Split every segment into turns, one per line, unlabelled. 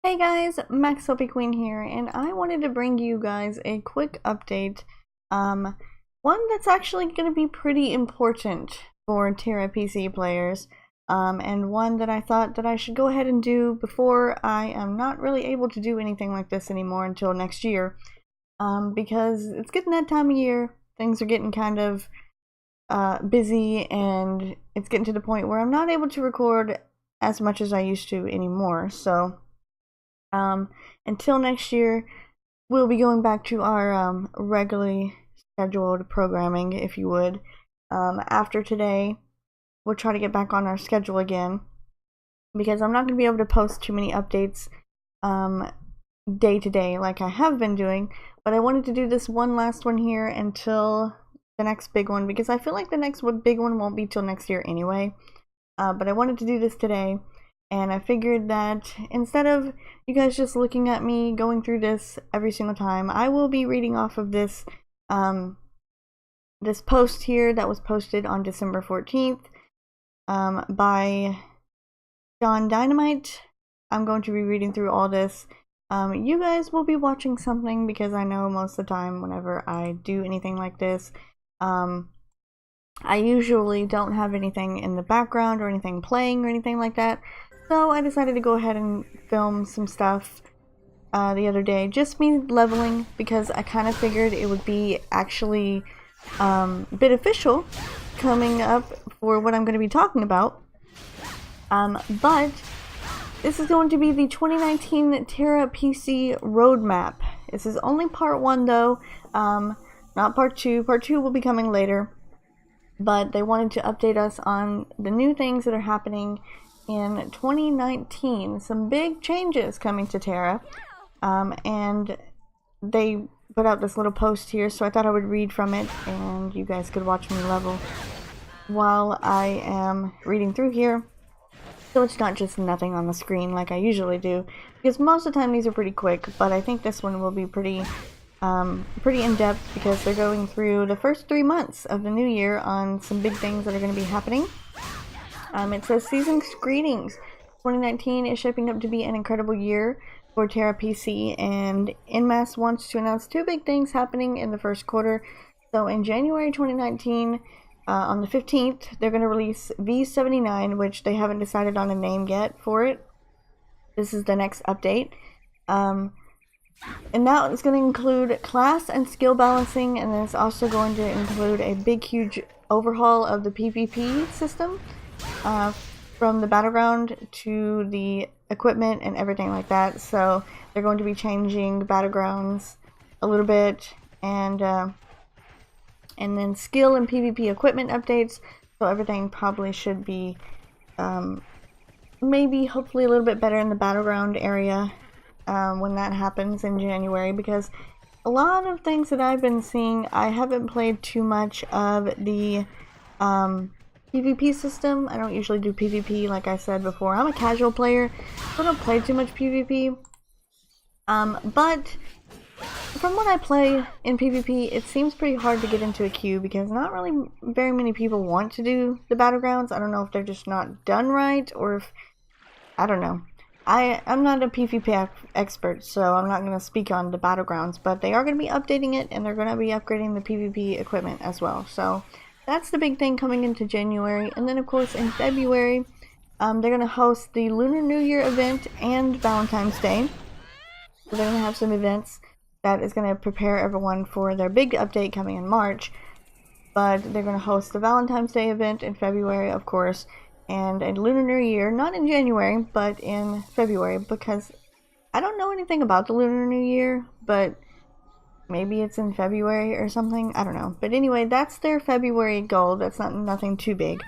Hey guys, MaxLPQueen here, and I wanted to bring you guys a quick update. One that's actually going to be pretty important for TERA PC players, and one that I thought that I should go ahead and do before I am not really able to do anything like this anymore until next year, because it's getting that time of year. Things are getting kind of busy, and it's getting to the point where I'm not able to record as much as I used to anymore, so until next year, we'll be going back to our regularly scheduled programming, if you would. After today, we'll try to get back on our schedule again, because I'm not going to be able to post too many updates day to day like I have been doing, but I wanted to do this one last one here until the next big one, because I feel like the next big one won't be till next year anyway. But I wanted to do this today. And I figured that instead of you guys just looking at me going through this every single time, I will be reading off of this this post here that was posted on December 14th by John Dynamite. I'm going to be reading through all this. You guys will be watching something, because I know most of the time whenever I do anything like this, I usually don't have anything in the background or anything playing or anything like that. So I decided to go ahead and film some stuff the other day, just me leveling, because I kind of figured it would be actually beneficial coming up for what I'm going to be talking about. But this is going to be the 2019 TERA PC roadmap. This is only part 1 though, not part 2. Part 2 will be coming later, but they wanted to update us on the new things that are happening in 2019. Some big changes coming to TERA, and they put out this little post here, so I thought I would read from it and you guys could watch me level while I am reading through here, so it's not just nothing on the screen like I usually do, because most of the time these are pretty quick, but I think this one will be pretty in-depth, because they're going through the first 3 months of the new year on some big things that are going to be happening. It says, season's greetings. 2019 is shaping up to be an incredible year for TERA PC, and Masse wants to announce 2 big things happening in the first quarter. So in January 2019, on the 15th, they're going to release V79, which they haven't decided on a name yet for it. This is the next update. And now it's going to include class and skill balancing, and then it's also going to include a big, huge overhaul of the PvP system. From the battleground to the equipment and everything like that. So they're going to be changing battlegrounds a little bit, and then skill and PvP equipment updates. So everything probably should be maybe hopefully a little bit better in the battleground area when that happens in January, because a lot of things that I've been seeing, I haven't played too much of the PvP system. I don't usually do PvP, like I said before. I'm a casual player, so I don't play too much PvP. But from what I play in PvP, it seems pretty hard to get into a queue, because not really very many people want to do the battlegrounds. I don't know if they're just not done right, or if, I don't know. I'm not a PvP expert, so I'm not going to speak on the battlegrounds, but they are going to be updating it, and they're going to be upgrading the PvP equipment as well. So that's the big thing coming into January. And then of course in February, they're going to host the Lunar New Year event and Valentine's Day. So they're going to have some events that is going to prepare everyone for their big update coming in March. But they're going to host the Valentine's Day event in February, of course, and a Lunar New Year, not in January, but in February, because I don't know anything about the Lunar New Year, but maybe it's in February or something. I don't know. But anyway, that's their February goal. That's nothing too big.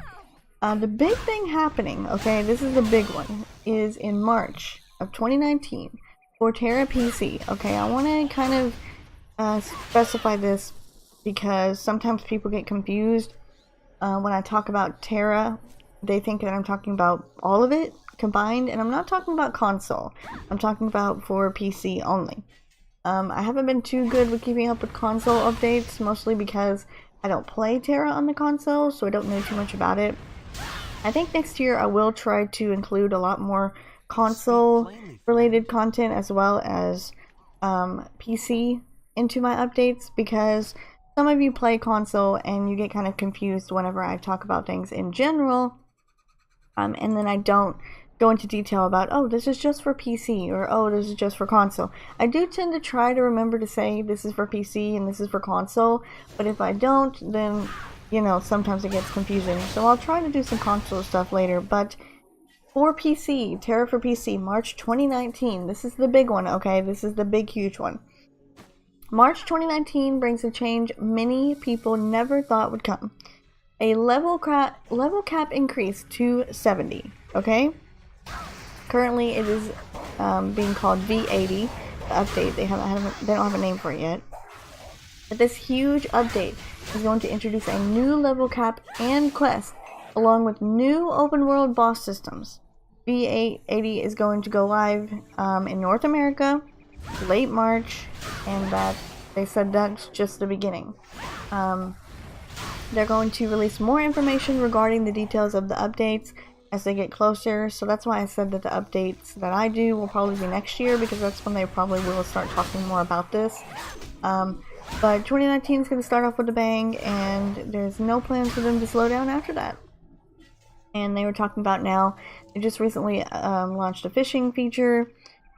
The big thing happening, okay, this is the big one, is in March of 2019 for TERA PC. Okay, I want to kind of specify this, because sometimes people get confused when I talk about TERA. They think that I'm talking about all of it combined, and I'm not talking about console. I'm talking about for PC only. I haven't been too good with keeping up with console updates, mostly because I don't play TERA on the console, so I don't know too much about it. I think next year I will try to include a lot more console related content as well as PC into my updates, because some of you play console and you get kind of confused whenever I talk about things in general, and then I don't go into detail about, oh, this is just for PC, or oh, this is just for console. I do tend to try to remember to say this is for PC and this is for console, but if I don't, then, you know, sometimes it gets confusing. So I'll try to do some console stuff later, but for PC, TERA for PC, March 2019, this is the big one, okay? This is the big, huge one. March 2019 brings a change many people never thought would come. A level cap increase to 70, okay? Currently, it is being called V80, the update. They don't have a name for it yet. But this huge update is going to introduce a new level cap and quest, along with new open world boss systems. V80 is going to go live in North America late March, and that they said that's just the beginning. They're going to release more information regarding the details of the updates as they get closer, so that's why I said that the updates that I do will probably be next year, because that's when they probably will start talking more about this. But 2019 is going to start off with a bang, and there's no plans for them to slow down after that. And they were talking about now, they just recently launched a fishing feature,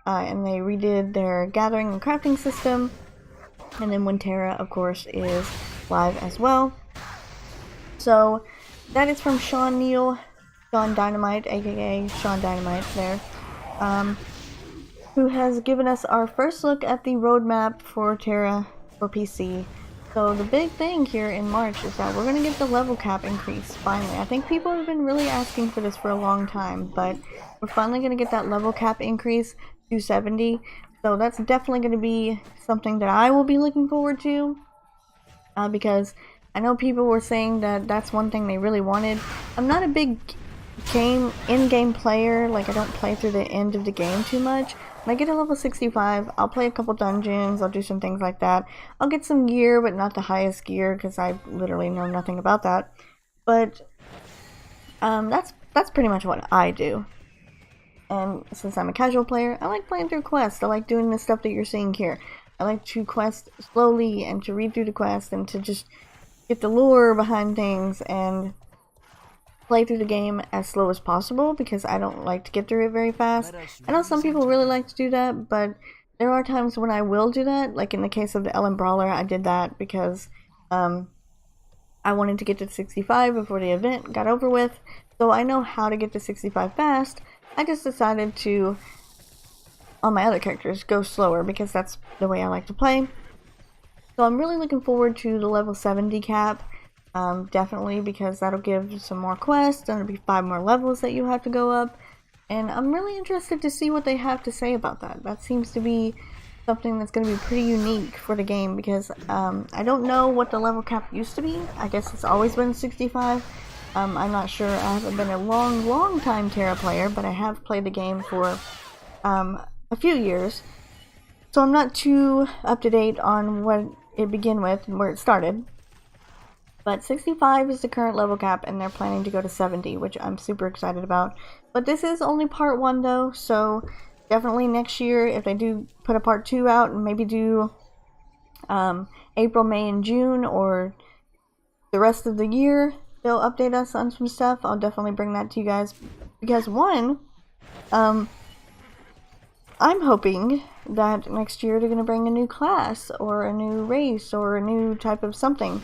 and they redid their gathering and crafting system, and then TERA, of course, is live as well. So that is from Sean Dynamite, aka Sean Dynamite there, who has given us our first look at the roadmap for TERA for PC. So the big thing here in March is that we're going to get the level cap increase, finally. I think people have been really asking for this for a long time, but we're finally going to get that level cap increase to 70. So that's definitely going to be something that I will be looking forward to, because I know people were saying that that's one thing they really wanted. I'm not a big in-game player, like I don't play through the end of the game too much. When I get to level 65, I'll play a couple dungeons, I'll do some things like that. I'll get some gear, but not the highest gear, because I literally know nothing about that. But that's pretty much what I do. And since I'm a casual player, I like playing through quests. I like doing the stuff that you're seeing here. I like to quest slowly and to read through the quest and to just get the lore behind things and play through the game as slow as possible, because I don't like to get through it very fast. I know some people really like to do that, but there are times when I will do that. Like in the case of the Ellen Brawler, I did that because I wanted to get to 65 before the event got over with, so I know how to get to 65 fast. I just decided to, on my other characters, go slower, because that's the way I like to play. So I'm really looking forward to the level 70 cap, definitely, because that'll give some more quests, and it'll be 5 more levels that you have to go up, and I'm really interested to see what they have to say about that. That seems to be something that's going to be pretty unique for the game, because I don't know what the level cap used to be. I guess it's always been 65. I'm not sure. I haven't been a long time TERA player, but I have played the game for a few years, so I'm not too up to date on what it began with and where it started. But 65 is the current level cap, and they're planning to go to 70, which I'm super excited about. But this is only part 1 though, so definitely next year, if they do put a part 2 out and maybe do April, May, and June, or the rest of the year, they'll update us on some stuff. I'll definitely bring that to you guys, because one, I'm hoping that next year they're going to bring a new class or a new race or a new type of something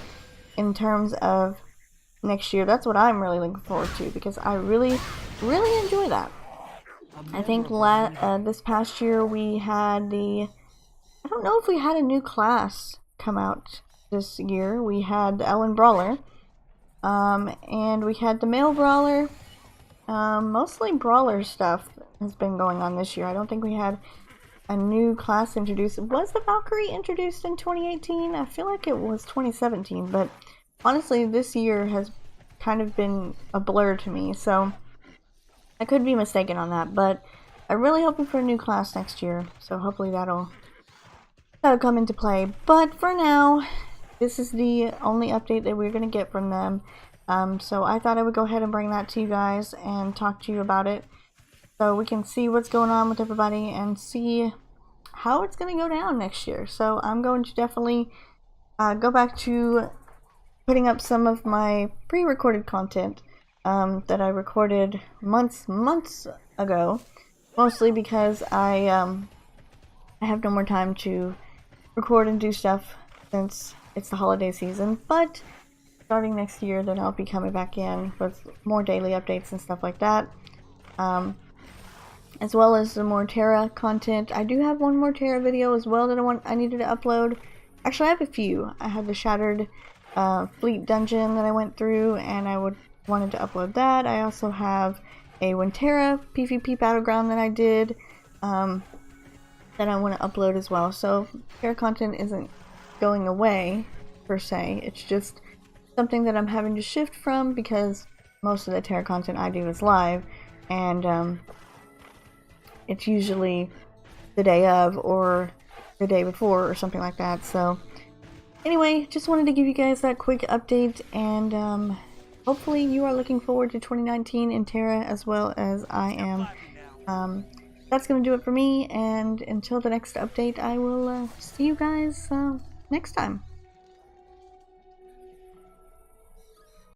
in terms of next year. That's what I'm really looking forward to, because I really enjoy that. I think this past year we had I don't know if we had a new class come out this year. We had the Ellen Brawler, and we had the male Brawler. Mostly Brawler stuff has been going on this year. I don't think we had a new class introduced. Was the Valkyrie introduced in 2018? I feel like it was 2017, but honestly this year has kind of been a blur to me, so I could be mistaken on that, but I'm really hoping for a new class next year, so hopefully that'll come into play. But for now, this is the only update that we're going to get from them, so I thought I would go ahead and bring that to you guys and talk to you about it. so we can see what's going on with everybody and see how it's going to go down next year. So I'm going to definitely go back to putting up some of my pre-recorded content that I recorded months ago, mostly because I have no more time to record and do stuff since it's the holiday season. But starting next year, then I'll be coming back in with more daily updates and stuff like that, as well as the more TERA content. I do have one more TERA video as well that I needed to upload. Actually, I have a few. I have the Shattered Fleet Dungeon that I went through, and I wanted to upload that. I also have a Winterra PvP Battleground that I did that I want to upload as well. So TERA content isn't going away per se. It's just something that I'm having to shift from because most of the TERA content I do is live, and it's usually the day of or the day before or something like that. So anyway, just wanted to give you guys that quick update, and hopefully you are looking forward to 2019 in TERA as well as I am. That's going to do it for me, and until the next update, I will see you guys next time.